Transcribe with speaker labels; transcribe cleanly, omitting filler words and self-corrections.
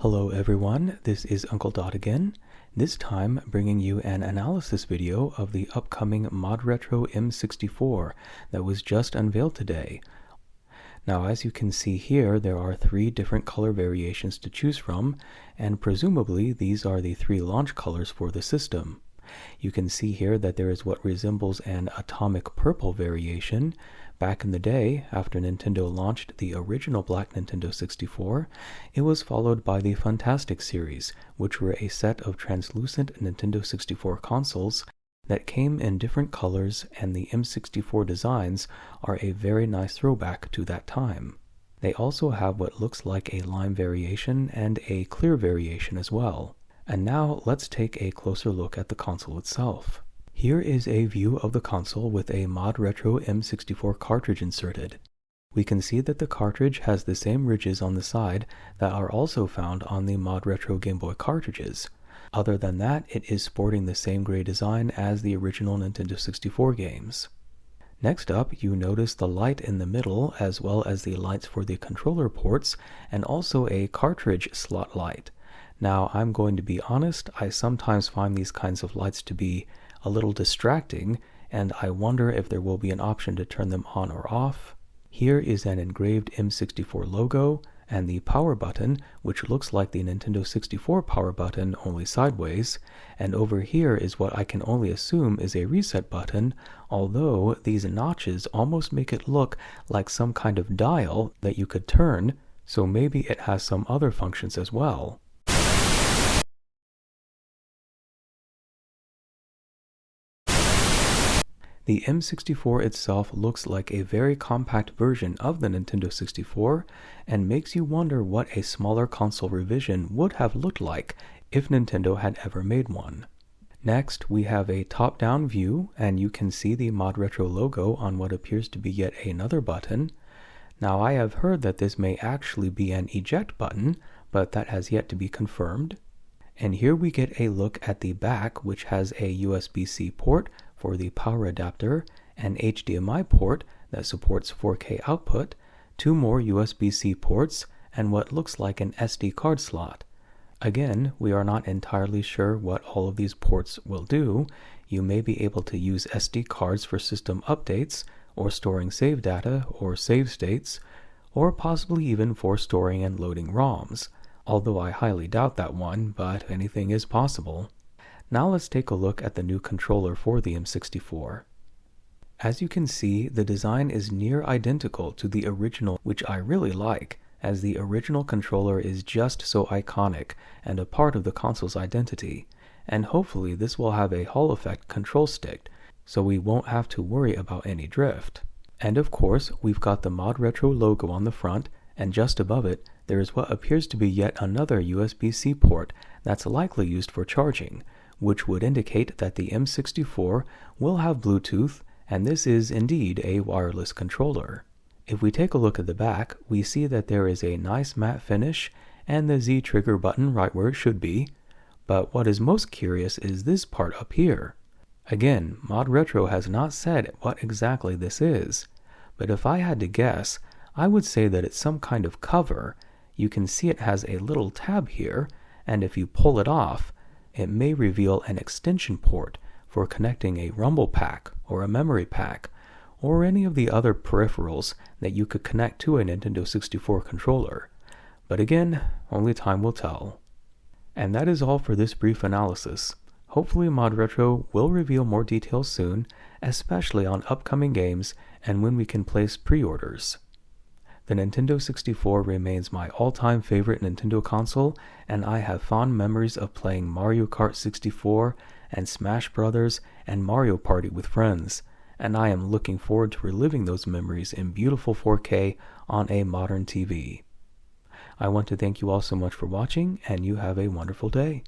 Speaker 1: Hello everyone, this is Uncle Dot again, this time bringing you an analysis video of the upcoming Modretro M64 that was just unveiled today. Now as you can see here, there are 3 different color variations to choose from, and presumably these are the 3 launch colors for the system. You can see here that there is what resembles an atomic purple variation. Back in the day, after Nintendo launched the original Black Nintendo 64, it was followed by the Fantastic series, which were a set of translucent Nintendo 64 consoles that came in different colors, and the M64 designs are a very nice throwback to that time. They also have what looks like a lime variation and a clear variation as well. And now let's take a closer look at the console itself. Here is a view of the console with a Modretro M64 cartridge inserted. We can see that the cartridge has the same ridges on the side that are also found on the Modretro Game Boy cartridges. Other than that, it is sporting the same gray design as the original Nintendo 64 games. Next up, you notice the light in the middle as well as the lights for the controller ports and also a cartridge slot light. Now, I'm going to be honest, I sometimes find these kinds of lights to be a little distracting, and I wonder if there will be an option to turn them on or off. Here is an engraved M64 logo, and the power button, which looks like the Nintendo 64 power button, only sideways, and over here is what I can only assume is a reset button, although these notches almost make it look like some kind of dial that you could turn, so maybe it has some other functions as well. The M64 itself looks like a very compact version of the Nintendo 64 and makes you wonder what a smaller console revision would have looked like if Nintendo had ever made one. Next, we have a top-down view, and you can see the Modretro logo on what appears to be yet another button. Now, I have heard that this may actually be an eject button, but that has yet to be confirmed. And here we get a look at the back, which has a USB-C port for the power adapter, an HDMI port that supports 4K output, 2 more USB-C ports, and what looks like an SD card slot. Again, we are not entirely sure what all of these ports will do. You may be able to use SD cards for system updates, or storing save data, or save states, or possibly even for storing and loading ROMs. Although I highly doubt that one, but anything is possible. Now let's take a look at the new controller for the M64. As you can see, the design is near identical to the original, which I really like, as the original controller is just so iconic and a part of the console's identity, and hopefully this will have a Hall effect control stick, so we won't have to worry about any drift. And of course, we've got the Modretro logo on the front, and just above it, there is what appears to be yet another USB-C port that's likely used for charging, which would indicate that the M64 will have Bluetooth, and this is indeed a wireless controller. If we take a look at the back, we see that there is a nice matte finish and the Z trigger button right where it should be, but what is most curious is this part up here. Again, Modretro has not said what exactly this is, but if I had to guess, I would say that it's some kind of cover. You can see it has a little tab here, and if you pull it off, it may reveal an extension port for connecting a rumble pack or a memory pack, or any of the other peripherals that you could connect to a Nintendo 64 controller. But again, only time will tell. And that is all for this brief analysis. Hopefully Modretro will reveal more details soon, especially on upcoming games and when we can place pre-orders. The Nintendo 64 remains my all-time favorite Nintendo console, and I have fond memories of playing Mario Kart 64 and Smash Bros. And Mario Party with friends, and I am looking forward to reliving those memories in beautiful 4K on a modern TV. I want to thank you all so much for watching, and you have a wonderful day.